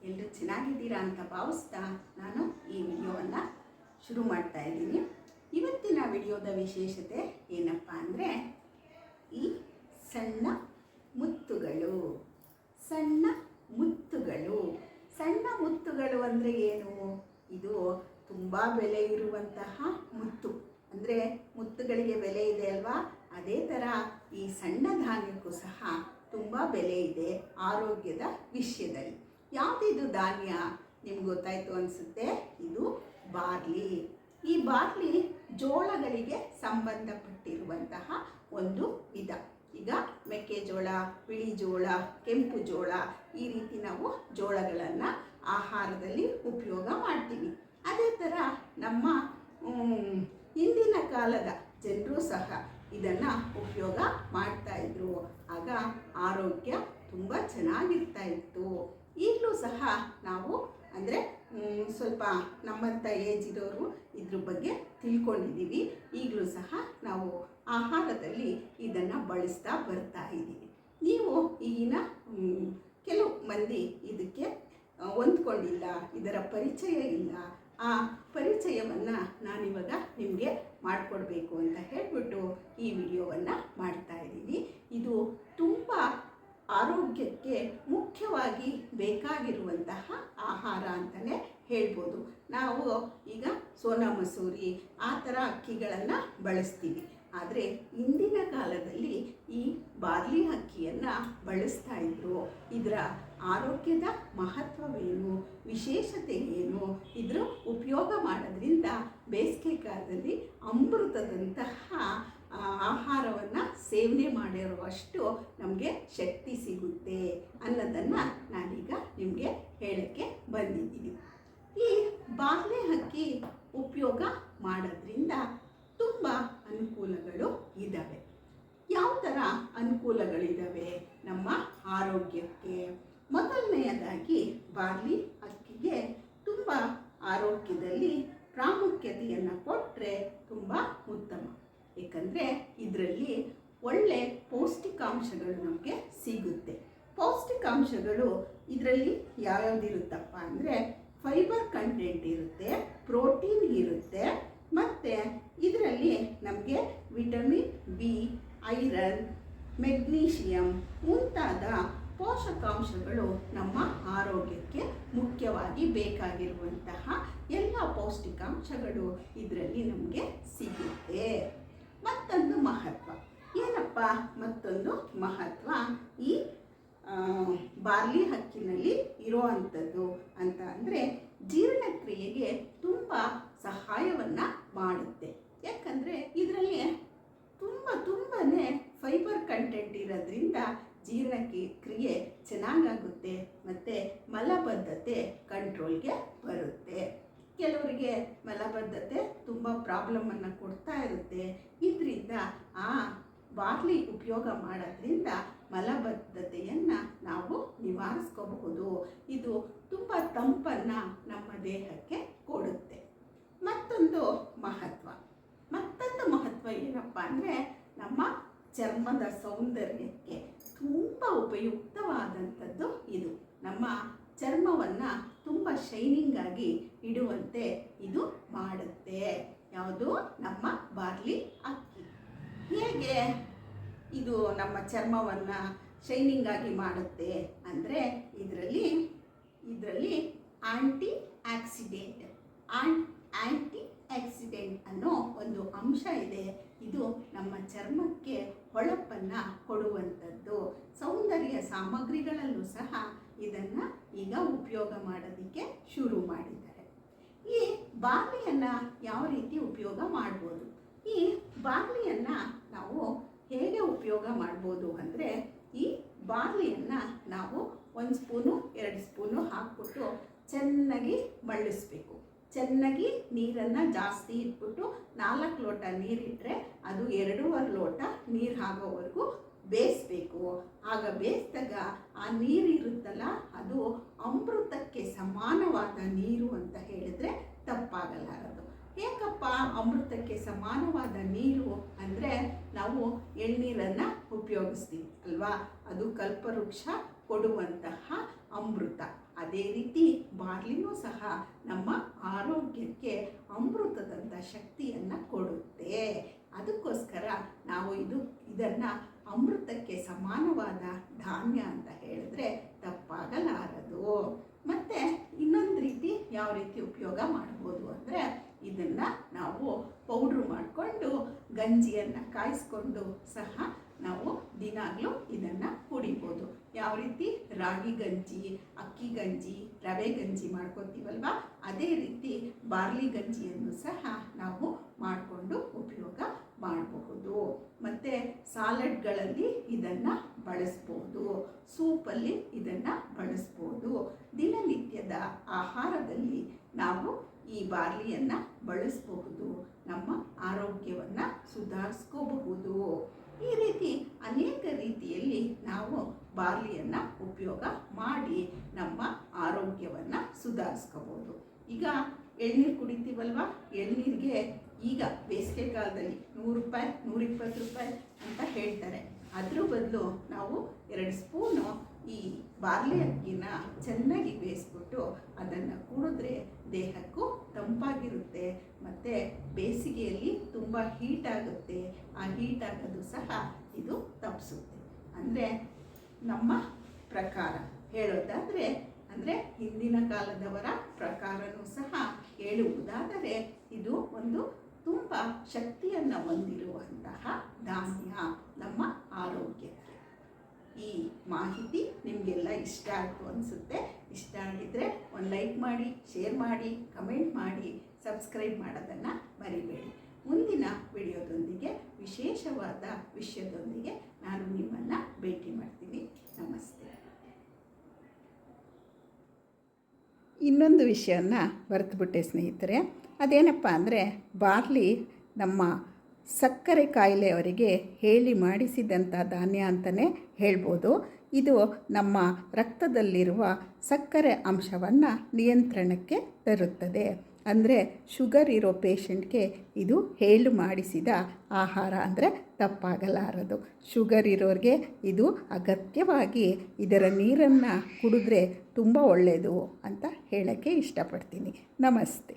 ಎಲ್ಲರೂ ಚೆನ್ನಾಗಿದ್ದೀರಾ ಅಂತ ಭಾವಿಸ್ತಾ ನಾನು ಈ ವಿಡಿಯೋವನ್ನು ಶುರು ಮಾಡ್ತಾ ಇದ್ದೀನಿ. ಇವತ್ತಿನ ವಿಡಿಯೋದ ವಿಶೇಷತೆ ಏನಪ್ಪ ಅಂದರೆ ಈ ಸಣ್ಣ ಮುತ್ತುಗಳು. ಸಣ್ಣ ಮುತ್ತುಗಳು ಸಣ್ಣ ಮುತ್ತುಗಳು ಅಂದರೆ ಏನು? ಇದು ತುಂಬ ಬೆಲೆ ಇರುವಂತಹ ಮುತ್ತು. ಅಂದರೆ ಮುತ್ತುಗಳಿಗೆ ಬೆಲೆ ಇದೆ ಅಲ್ವಾ? ಅದೇ ಥರ ಈ ಸಣ್ಣ ಧಾನ್ಯಕ್ಕೂ ಸಹ ತುಂಬ ಬೆಲೆ ಇದೆ ಆರೋಗ್ಯದ ವಿಷಯದಲ್ಲಿ. ಯಾವುದಿದು ಧಾನ್ಯ ನಿಮ್ಗೆ ಗೊತ್ತಾಯಿತು ಅನಿಸುತ್ತೆ. ಇದು ಬಾರ್ಲಿ. ಈ ಬಾರ್ಲಿ ಜೋಳಗಳಿಗೆ ಸಂಬಂಧಪಟ್ಟಿರುವಂತಹ ಒಂದು ವಿಧ. ಈಗ ಮೆಕ್ಕೆಜೋಳ, ಬಿಳಿ ಜೋಳ, ಕೆಂಪು ಜೋಳ, ಈ ರೀತಿ ನಾವು ಜೋಳಗಳನ್ನು ಆಹಾರದಲ್ಲಿ ಉಪಯೋಗ ಮಾಡ್ತೀವಿ. ಅದೇ ಥರ ನಮ್ಮ ಹಿಂದಿನ ಕಾಲದ ಜನರು ಸಹ ಇದನ್ನು ಉಪಯೋಗ ಮಾಡ್ತಾಯಿದ್ರು. ಆಗ ಆರೋಗ್ಯ ತುಂಬ ಚೆನ್ನಾಗಿರ್ತಾ ಇತ್ತು. ಈಗಲೂ ಸಹ ನಾವು ಅಂದರೆ ಸ್ವಲ್ಪ ನಮ್ಮಂಥ ಏಜ್ ಇರೋರು ಇದ್ರ ಬಗ್ಗೆ ತಿಳ್ಕೊಂಡಿದ್ದೀವಿ. ಈಗಲೂ ಸಹ ನಾವು ಆಹಾರದಲ್ಲಿ ಇದನ್ನು ಬಳಸ್ತಾ ಬರ್ತಾ ಇದ್ದೀವಿ. ನೀವು ಈಗಿನ ಕೆಲವು ಮಂದಿ ಇದಕ್ಕೆ ಹೊಂದ್ಕೊಂಡಿಲ್ಲ, ಇದರ ಪರಿಚಯ ಇಲ್ಲ. ಆ ಪರಿಚಯವನ್ನು ನಾನಿವಾಗ ನಿಮಗೆ ಮಾಡಿಕೊಡ್ಬೇಕು ಅಂತ ಹೇಳಿಬಿಟ್ಟು ಈ ವಿಡಿಯೋವನ್ನು ಮಾಡ್ತಾ ಇದ್ದೀನಿ. ಇದು ತುಂಬ ಆರೋಗ್ಯಕ್ಕೆ ಮುಖ್ಯವಾಗಿ ಬೇಕಾಗಿರುವಂತಹ ಆಹಾರ ಅಂತಲೇ ಹೇಳ್ಬೋದು. ನಾವು ಈಗ ಸೋನಾ ಮಸೂರಿ ಆ ಥರ ಅಕ್ಕಿಗಳನ್ನು ಬಳಸ್ತೀವಿ. ಆದರೆ ಇಂದಿನ ಕಾಲದಲ್ಲಿ ಈ ಬಾರ್ಲಿ ಅಕ್ಕಿಯನ್ನು ಬಳಸ್ತಾ ಇದ್ರು. ಇದರ ಆರೋಗ್ಯದ ಮಹತ್ವವೇನು, ವಿಶೇಷತೆ ಏನು, ಇದರ ಉಪಯೋಗ ಮಾಡೋದ್ರಿಂದ ಬೇಸಿಗೆ ಕಾಲದಲ್ಲಿ ಅಮೃತದಂತಹ ಆಹಾರವನ್ನು ಸೇವನೆ ಮಾಡಿರುವಷ್ಟು ನಮಗೆ ಶಕ್ತಿ ಸಿಗುತ್ತೆ ಅನ್ನೋದನ್ನು ನಾನೀಗ ನಿಮಗೆ ಹೇಳೋಕ್ಕೆ ಬಂದಿದ್ದೀನಿ. ಈ ಬಾರ್ಲಿ ಅಕ್ಕಿ ಉಪಯೋಗ ಮಾಡೋದ್ರಿಂದ ತುಂಬ ಅನುಕೂಲಗಳು ಇದ್ದಾವೆ. ಯಾವ ಥರ ಅನುಕೂಲಗಳಿದ್ದಾವೆ ನಮ್ಮ ಆರೋಗ್ಯಕ್ಕೆ? ಮೊದಲನೆಯದಾಗಿ ಬಾರ್ಲಿ ಅಕ್ಕಿಗೆ ತುಂಬ ಆರೋಗ್ಯದಲ್ಲಿ ಪ್ರಾಮುಖ್ಯತೆಯನ್ನು ಕೊಟ್ಟರೆ ತುಂಬ ಉತ್ತಮ. ಏಕೆಂದರೆ ಇದರಲ್ಲಿ ಒಳ್ಳೆ ಪೌಷ್ಟಿಕಾಂಶಗಳು ನಮಗೆ ಸಿಗುತ್ತೆ. ಪೌಷ್ಟಿಕಾಂಶಗಳು ಇದರಲ್ಲಿ ಯಾವ್ಯಾವುದಿರುತ್ತಪ್ಪ ಅಂದರೆ ಫೈಬರ್ ಕಂಟೆಂಟ್ ಇರುತ್ತೆ, ಪ್ರೋಟೀನ್ ಇರುತ್ತೆ, ಮತ್ತು ಇದರಲ್ಲಿ ನಮಗೆ ವಿಟಮಿನ್ ಬಿ, ಐರನ್, ಮೆಗ್ನೀಷಿಯಮ್ ಮುಂತಾದ ಪೋಷಕಾಂಶಗಳು ನಮ್ಮ ಆರೋಗ್ಯಕ್ಕೆ ಮುಖ್ಯವಾಗಿ ಬೇಕಾಗಿರುವಂತಹ ಎಲ್ಲ ಪೌಷ್ಟಿಕಾಂಶಗಳು ಇದರಲ್ಲಿ ನಮಗೆ ಸಿಗುತ್ತೆ. ಮತ್ತೊಂದು ಮಹತ್ವ ಏನಪ್ಪ? ಮತ್ತೊಂದು ಮಹತ್ವ ಈ ಬಾರ್ಲಿ ಅಕ್ಕಿನಲ್ಲಿ ಇರೋವಂಥದ್ದು ಅಂತ ಅಂದರೆ ಜೀರ್ಣಕ್ರಿಯೆಗೆ ತುಂಬ ಸಹಾಯವನ್ನು ಮಾಡುತ್ತೆ. ಯಾಕಂದರೆ ಇದರಲ್ಲಿ ತುಂಬಾ ಫೈಬರ್ ಕಂಟೆಂಟ್ ಇರೋದ್ರಿಂದ ಜೀರ್ಣಕ್ರಿಯೆ ಚೆನ್ನಾಗಾಗುತ್ತೆ ಮತ್ತು ಮಲಬದ್ಧತೆ ಕಂಟ್ರೋಲ್ಗೆ ಬರುತ್ತೆ. ಕೆಲವರಿಗೆ ಮಲಬದ್ಧತೆ ತುಂಬ ಪ್ರಾಬ್ಲಮನ್ನು ಕೊಡ್ತಾ ಇರುತ್ತೆ. ಇದರಿಂದ ಆ ಬಾರ್ಲಿ ಉಪಯೋಗ ಮಾಡೋದ್ರಿಂದ ಮಲಬದ್ಧತೆಯನ್ನು ನಾವು ನಿವಾರಿಸ್ಕೋಬಹುದು. ಇದು ತುಂಬ ತಂಪನ್ನು ನಮ್ಮ ದೇಹಕ್ಕೆ ಕೊಡುತ್ತೆ. ಮತ್ತೊಂದು ಮಹತ್ವ ಏನಪ್ಪ ಅಂದರೆ ನಮ್ಮ ಚರ್ಮದ ಸೌಂದರ್ಯಕ್ಕೆ ತುಂಬ ಉಪಯುಕ್ತವಾದಂಥದ್ದು ಇದು. ನಮ್ಮ ಚರ್ಮವನ್ನು ತುಂಬ ಶೈನಿಂಗ್ ಆಗಿ ಇಡುವಂತೆ ಇದು ಮಾಡುತ್ತೆ. ಯಾವುದು? ನಮ್ಮ ಬಾರ್ಲಿ ಅಕ್ಕಿ. ಹೇಗೆ ಇದು ನಮ್ಮ ಚರ್ಮವನ್ನು ಶೈನಿಂಗ್ ಆಗಿ ಮಾಡುತ್ತೆ ಅಂದರೆ ಇದರಲ್ಲಿ ಆಂಟಿ ಆಕ್ಸಿಡೆಂಟ್ ಅನ್ನೋ ಒಂದು ಅಂಶ ಇದೆ. ಇದು ನಮ್ಮ ಚರ್ಮಕ್ಕೆ ಹೊಳಪನ್ನು ಕೊಡುವಂಥದ್ದು. ಸೌಂದರ್ಯ ಸಾಮಗ್ರಿಗಳಲ್ಲೂ ಸಹ ಇದನ್ನು ಈಗ ಉಪಯೋಗ ಮಾಡೋದಕ್ಕೆ ಶುರು ಮಾಡಿದ್ದಾರೆ. ಈ ಬಾರ್ಲಿಯನ್ನು ಯಾವ ರೀತಿ ಉಪಯೋಗ ಮಾಡ್ಬೋದು? ಈ ಬಾರ್ಲಿಯನ್ನು ನಾವು ಹೇಗೆ ಉಪಯೋಗ ಮಾಡ್ಬೋದು ಅಂದರೆ ಈ ಬಾರ್ಲಿಯನ್ನು ನಾವು 1 ಸ್ಪೂನು 2 ಸ್ಪೂನು ಹಾಕ್ಬಿಟ್ಟು ಚೆನ್ನಾಗಿ ಮಳ್ಳಿಸ್ಬೇಕು. ಚೆನ್ನಾಗಿ ನೀರನ್ನು ಜಾಸ್ತಿ ಇಟ್ಬಿಟ್ಟು 4 ಲೋಟ ನೀರಿಟ್ಟರೆ ಅದು 2.5 ಲೋಟ ನೀರು ಆಗೋವರೆಗೂ ಬೇಯಿಸ್ಬೇಕು. ಆಗ ಬೇಯಿಸಿದಾಗ ಆ ನೀರು ಇರುತ್ತಲ್ಲ ಅದು ಅಮೃತಕ್ಕೆ ಸಮಾನವಾದ ನೀರು ಅಂತ ಹೇಳಿದ್ರೆ ತಪ್ಪಾಗಲಾರದು. ಏಕಪ್ಪ ಅಮೃತಕ್ಕೆ ಸಮಾನವಾದ ನೀರು ಅಂದರೆ ನಾವು ಎಳ್ನೀರನ್ನು ಉಪಯೋಗಿಸ್ತೀವಿ ಅಲ್ವಾ? ಅದು ಕಲ್ಪವೃಕ್ಷ ಕೊಡುವಂತಹ ಅಮೃತ. ಅದೇ ರೀತಿ ಬಾರ್ಲಿನೂ ಸಹ ನಮ್ಮ ಆರೋಗ್ಯಕ್ಕೆ ಅಮೃತದಂಥ ಶಕ್ತಿಯನ್ನು ಕೊಡುತ್ತೆ. ಅದಕ್ಕೋಸ್ಕರ ನಾವು ಇದನ್ನು ಅಮೃತಕ್ಕೆ ಸಮಾನವಾದ ಧಾನ್ಯ ಅಂತ ಹೇಳಿದ್ರೆ ತಪ್ಪಾಗಲಾರದು. ಮತ್ತು ಇನ್ನೊಂದು ರೀತಿ ಯಾವ ರೀತಿ ಉಪಯೋಗ ಮಾಡ್ಬೋದು ಅಂದರೆ, ಇದನ್ನು ನಾವು ಪೌಡ್ರು ಮಾಡಿಕೊಂಡು ಗಂಜಿಯನ್ನು ಕಾಯಿಸ್ಕೊಂಡು ಸಹ ನಾವು ದಿನಾಗಲೂ ಇದನ್ನು ಕುಡಿಬೋದು. ಯಾವ ರೀತಿ ರಾಗಿ ಗಂಜಿ, ಅಕ್ಕಿ ಗಂಜಿ, ರವೆ ಗಂಜಿ ಮಾಡ್ಕೊತೀವಲ್ವ, ಅದೇ ರೀತಿ ಬಾರ್ಲಿ ಗಂಜಿಯನ್ನು ಸಹ ನಾವು ಮಾಡಿಕೊಂಡು ಉಪಯೋಗ ಮಾಡಬಹುದು. ಮತ್ತು ಸಾಲಡ್ಗಳಲ್ಲಿ ಇದನ್ನು ಬಳಸ್ಬೋದು, ಸೂಪಲ್ಲಿ ಇದನ್ನು ಬಳಸ್ಬೋದು. ದಿನನಿತ್ಯದ ಆಹಾರದಲ್ಲಿ ನಾವು ಈ ಬಾರ್ಲಿಯನ್ನು ಬಳಸಬಹುದು, ನಮ್ಮ ಆರೋಗ್ಯವನ್ನು ಸುಧಾರಿಸ್ಕೋಬಹುದು. ಈ ರೀತಿ ಅನೇಕ ರೀತಿಯಲ್ಲಿ ನಾವು ಬಾರ್ಲಿಯನ್ನು ಉಪಯೋಗ ಮಾಡಿ ನಮ್ಮ ಆರೋಗ್ಯವನ್ನು ಸುಧಾರಿಸ್ಕೋಬೋದು. ಈಗ ಎಳ್ನೀರು ಕುಡಿತೀವಲ್ವ, ಎಳ್ನೀರಿಗೆ ಈಗ ಬೇಸಿಗೆ ಕಾಲದಲ್ಲಿ 100 ರೂಪಾಯಿ 120 ರೂಪಾಯಿ ಅಂತ ಹೇಳ್ತಾರೆ. ಅದ್ರ ಬದಲು ನಾವು 2 ಸ್ಪೂನು ಈ ಬಾರ್ಲಿ ಅಕ್ಕಿನ ಚೆನ್ನಾಗಿ ಬೇಯಿಸ್ಬಿಟ್ಟು ಅದನ್ನು ಕುಡಿದ್ರೆ ದೇಹಕ್ಕೂ ತಂಪಾಗಿರುತ್ತೆ. ಮತ್ತು ಬೇಸಿಗೆಯಲ್ಲಿ ತುಂಬ ಹೀಟಾಗುತ್ತೆ, ಆ ಹೀಟಾಗೋದು ಸಹ ಇದು ತಪ್ಪಿಸುತ್ತೆ. ಅಂದರೆ ನಮ್ಮ ಪ್ರಕಾರ ಹೇಳೋದಾದರೆ, ಅಂದರೆ ಹಿಂದಿನ ಕಾಲದವರ ಪ್ರಕಾರವೂ ಸಹ ಹೇಳುವುದಾದರೆ, ಇದು ಒಂದು ತುಂಬ ಶಕ್ತಿಯನ್ನು ಹೊಂದಿರುವಂತಹ ಧಾನ್ಯ ನಮ್ಮ ಆರೋಗ್ಯಕ್ಕೆ. ಈ ಮಾಹಿತಿ ನಿಮಗೆಲ್ಲ ಇಷ್ಟ ಆಯಿತು ಅನಿಸುತ್ತೆ. ಇಷ್ಟ ಆಗಿದ್ದರೆ ಒಂದು ಲೈಕ್ ಮಾಡಿ, ಶೇರ್ ಮಾಡಿ, ಕಮೆಂಟ್ ಮಾಡಿ, ಸಬ್ಸ್ಕ್ರೈಬ್ ಮಾಡೋದನ್ನು ಮರಿಬೇಡಿ. ಮುಂದಿನ ವಿಡಿಯೋದೊಂದಿಗೆ ವಿಶೇಷವಾದ ವಿಷಯದೊಂದಿಗೆ ನಾನು ನಿಮ್ಮನ್ನು ಭೇಟಿ ಮಾಡ್ತೀನಿ. ನಮಸ್ತೆ. ಇನ್ನೊಂದು ವಿಷಯನ ಮರೆತುಬಿಟ್ಟೆ ಸ್ನೇಹಿತರೆ. ಅದೇನಪ್ಪ ಅಂದರೆ, ಬಾರ್ಲಿ ನಮ್ಮ ಸಕ್ಕರೆ ಕಾಯಿಲೆಯವರಿಗೆ ಹೇಳಿ ಮಾಡಿಸಿದಂಥ ಧಾನ್ಯ ಅಂತಲೇ ಹೇಳ್ಬೋದು. ಇದು ನಮ್ಮ ರಕ್ತದಲ್ಲಿರುವ ಸಕ್ಕರೆ ಅಂಶವನ್ನು ನಿಯಂತ್ರಣಕ್ಕೆ ತರುತ್ತದೆ. ಅಂದರೆ ಶುಗರ್ ಇರೋ ಪೇಷಂಟ್ಗೆ ಇದು ಹೇಳಿ ಮಾಡಿಸಿದ ಆಹಾರ ಅಂದರೆ ತಪ್ಪಾಗಲಾರದು. ಶುಗರ್ ಇರೋರಿಗೆ ಇದು ಅಗತ್ಯವಾಗಿ ಇದರ ನೀರನ್ನು ಕುಡಿದ್ರೆ ತುಂಬ ಒಳ್ಳೆಯದು ಅಂತ ಹೇಳೋಕ್ಕೆ ಇಷ್ಟಪಡ್ತೀನಿ. ನಮಸ್ತೆ.